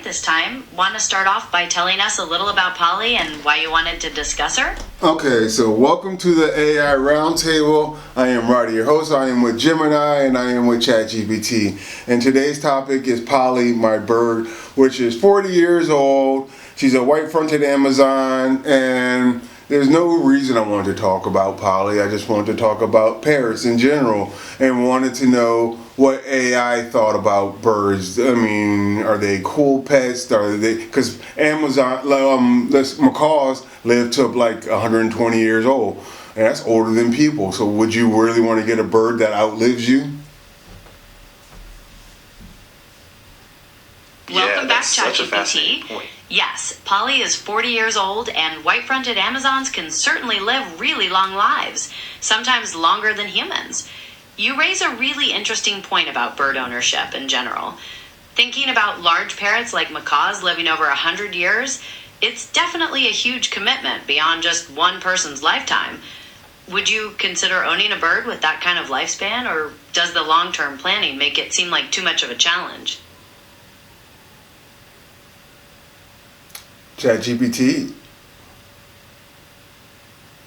this time. Want to start off by telling us a little about Polly and why you wanted to discuss her? Okay, so welcome to the AI Roundtable. I am Roddy, your host. I am with Gemini and I am with ChatGPT. And today's topic is Polly, my bird, which is 40 years old. She's a white-fronted Amazon, and there's no reason I wanted to talk about Polly. I just wanted to talk about parrots in general and wanted to know what AI thought about birds. I mean, are they cool pets? Are they, because macaws live to like 120 years old, and that's older than people. So would you really want to get a bird that outlives you? Welcome back, ChatGPT. Yes, Polly is 40 years old, and white-fronted Amazons can certainly live really long lives, sometimes longer than humans. You raise a really interesting point about bird ownership in general. Thinking about large parrots like macaws living over 100 years, it's definitely a huge commitment beyond just one person's lifetime. Would you consider owning a bird with that kind of lifespan, or does the long-term planning make it seem like too much of a challenge? ChatGPT.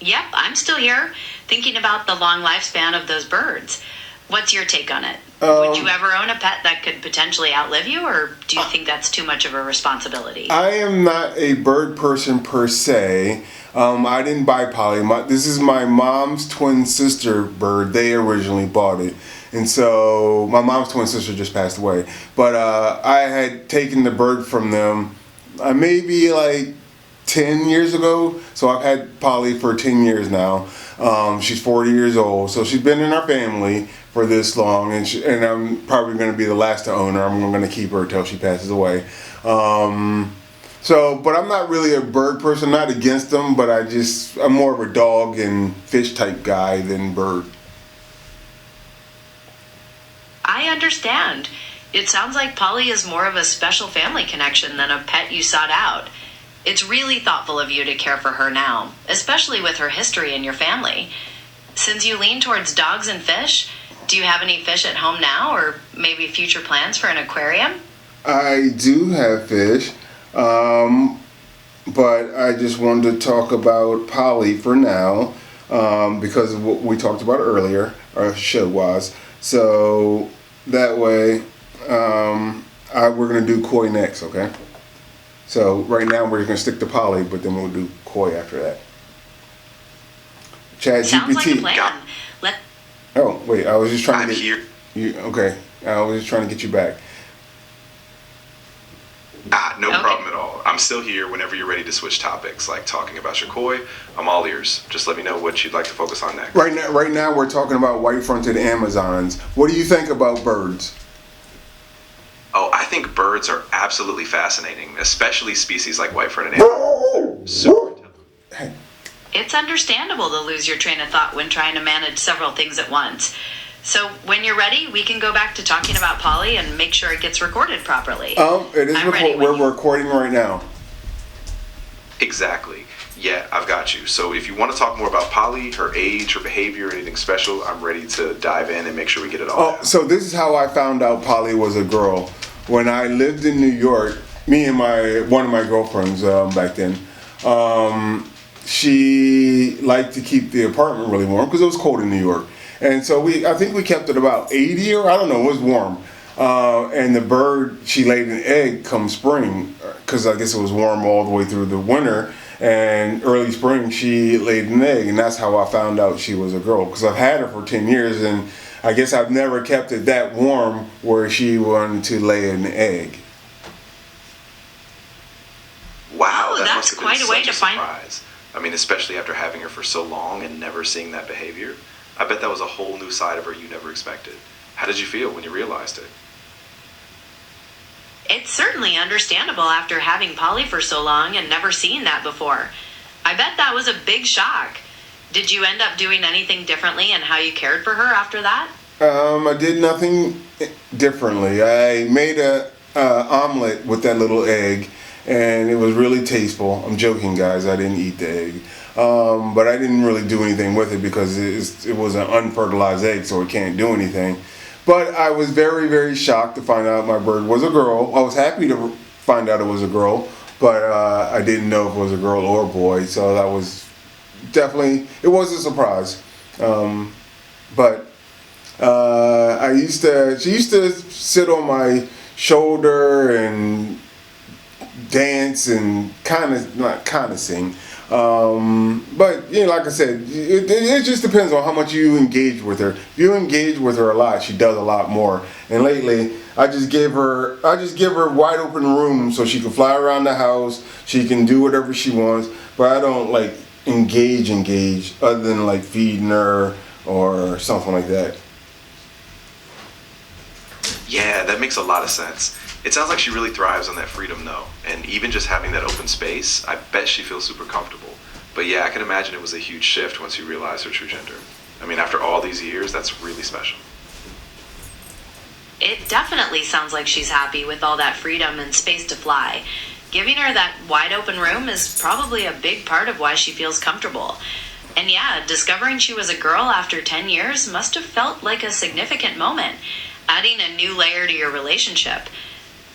Yep, I'm still here, thinking about the long lifespan of those birds. What's your take on it? Would you ever own a pet that could potentially outlive you, or do you think that's too much of a responsibility? I am not a bird person per se. I didn't buy Polly. This is my mom's twin sister bird. They originally bought it. And so my mom's twin sister just passed away. But I had taken the bird from them maybe like 10 years ago. So I've had Polly for 10 years now. She's 40 years old, so she's been in our family for this long, and I'm probably going to be the last to own her. I'm going to keep her until she passes away. But I'm not really a bird person, not against them, but I'm more of a dog and fish type guy than bird. I understand. It sounds like Polly is more of a special family connection than a pet you sought out. It's really thoughtful of you to care for her now, especially with her history in your family. Since you lean towards dogs and fish, do you have any fish at home now, or maybe future plans for an aquarium? I do have fish, but I just wanted to talk about Polly for now because of what we talked about earlier, our show was. So that way, we're going to do koi next, okay? So right now we're going to stick to Polly, but then we'll do koi after that. ChatGPT. Sounds like a plan. Oh wait, I was just trying I'm to get here. you. Okay, I was just trying to get you back. No problem at all. I'm still here whenever you're ready to switch topics, like talking about your koi. I'm all ears. Just let me know what you'd like to focus on next. Right now we're talking about white-fronted Amazons. What do you think about birds? Oh, I think birds are absolutely fascinating, especially species like white-fronted Amazons. Super intelligent. It's understandable to lose your train of thought when trying to manage several things at once. So when you're ready, we can go back to talking about Polly and make sure it gets recorded properly. It is we're recording right now. Exactly. Yeah, I've got you. So if you want to talk more about Polly, her age, her behavior, anything special, I'm ready to dive in and make sure we get it all down. So this is how I found out Polly was a girl. When I lived in New York, me and one of my girlfriends back then, she liked to keep the apartment really warm because it was cold in New York. And so I think we kept it about 80, or I don't know, it was warm. And the bird, she laid an egg come spring, because I guess it was warm all the way through the winter. And early spring, she laid an egg, and that's how I found out she was a girl. Because I've had her for 10 years, and I guess I've never kept it that warm where she wanted to lay an egg. Wow, Oh, that that's must have been quite a way such to a find- surprise. I mean, especially after having her for so long and never seeing that behavior. I bet that was a whole new side of her you never expected. How did you feel when you realized it? It's certainly understandable after having Polly for so long and never seeing that before. I bet that was a big shock. Did you end up doing anything differently in how you cared for her after that? I did nothing differently. I made a omelet with that little egg, and it was really tasteful. I'm joking, guys. I didn't eat the egg. But I didn't really do anything with it because it was an unfertilized egg, so it can't do anything. But I was very, very shocked to find out my bird was a girl. I was happy to find out it was a girl, but I didn't know if it was a girl or a boy, so that was definitely, it was a surprise. But she used to sit on my shoulder and dance and not kind of sing. But like I said, it just depends on how much you engage with her. If you engage with her a lot, she does a lot more. And lately, I just give her wide open room so she can fly around the house. She can do whatever she wants. But I don't like engage other than like feeding her or something like that. Yeah, that makes a lot of sense. It sounds like she really thrives on that freedom, though. And even just having that open space, I bet she feels super comfortable. But yeah, I can imagine it was a huge shift once you realized her true gender. I mean, after all these years, that's really special. It definitely sounds like she's happy with all that freedom and space to fly. Giving her that wide open room is probably a big part of why she feels comfortable. And yeah, discovering she was a girl after 10 years must have felt like a significant moment, adding a new layer to your relationship.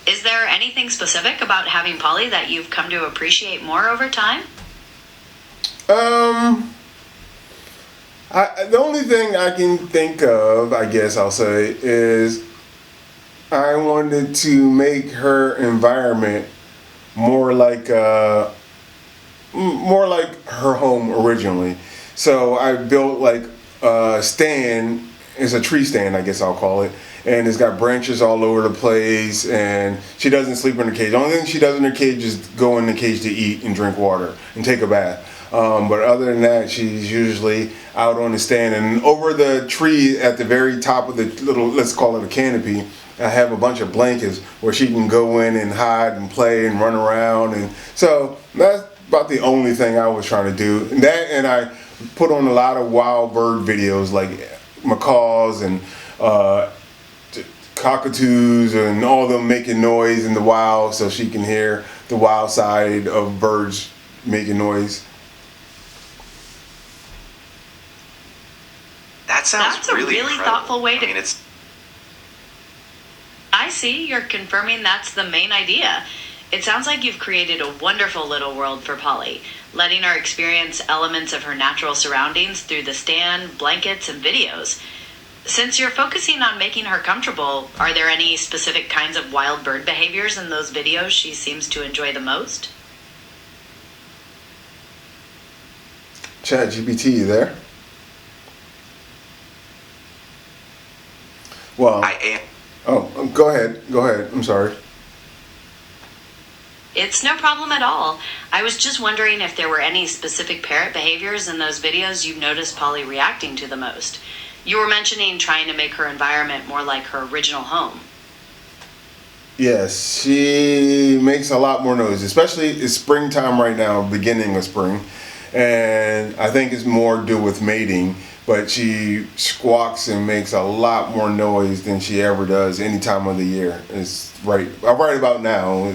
Is there anything specific about having Polly that you've come to appreciate more over time? The only thing I can think of, I guess I'll say, is I wanted to make her environment more like her home originally. So I built like a stand. It's a tree stand, I guess I'll call it, and it's got branches all over the place. And she doesn't sleep in her cage. The only thing she does in her cage is go in the cage to eat and drink water and take a bath. But other than that, she's usually out on the stand. And over the tree at the very top of the little, let's call it a canopy, I have a bunch of blankets where she can go in and hide and play and run around. And so that's about the only thing I was trying to do. And I put on a lot of wild bird videos like macaws and cockatoos and all of them making noise in the wild, so she can hear the wild side of birds making noise. That sounds That's a really incredible. thoughtful way to. I mean, it's I see, you're confirming that's the main idea. It sounds like you've created a wonderful little world for Polly, letting her experience elements of her natural surroundings through the stand, blankets, and videos. Since you're focusing on making her comfortable, are there any specific kinds of wild bird behaviors in those videos she seems to enjoy the most? ChatGPT, you there? Well, I am. Oh, go ahead. I'm sorry. It's no problem at all. I was just wondering if there were any specific parrot behaviors in those videos you've noticed Polly reacting to the most. You were mentioning trying to make her environment more like her original home. Yes, she makes a lot more noise, especially it's springtime right now, beginning of spring. And I think it's more to do with mating, but she squawks and makes a lot more noise than she ever does any time of the year. It's right about now.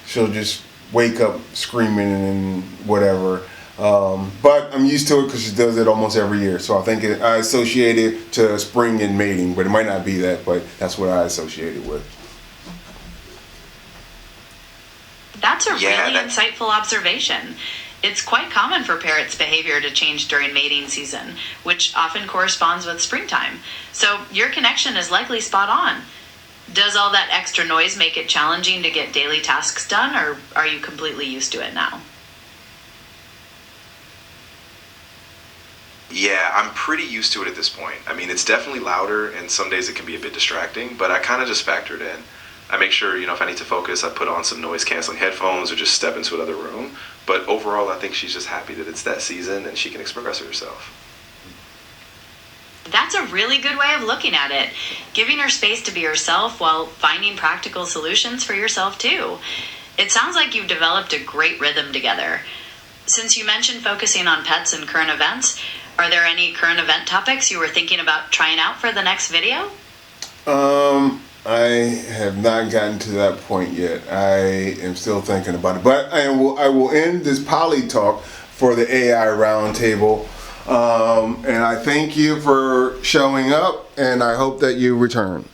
She'll just wake up screaming and whatever. But I'm used to it because she does it almost every year. So I think I associate it to spring and mating, but it might not be that, but that's what I associate it with. That's a really insightful observation. It's quite common for parrots' behavior to change during mating season, which often corresponds with springtime. So your connection is likely spot on. Does all that extra noise make it challenging to get daily tasks done, or are you completely used to it now? Yeah, I'm pretty used to it at this point. I mean, it's definitely louder, and some days it can be a bit distracting, but I kind of just factor it in. I make sure, if I need to focus, I put on some noise-canceling headphones or just step into another room. But overall, I think she's just happy that it's that season and she can express herself. That's a really good way of looking at it, giving her space to be herself while finding practical solutions for yourself too. It sounds like you've developed a great rhythm together. Since you mentioned focusing on pets and current events, are there any current event topics you were thinking about trying out for the next video? I have not gotten to that point yet. I am still thinking about it. But I will end this Polly talk for the AI roundtable. And I thank you for showing up, and I hope that you return.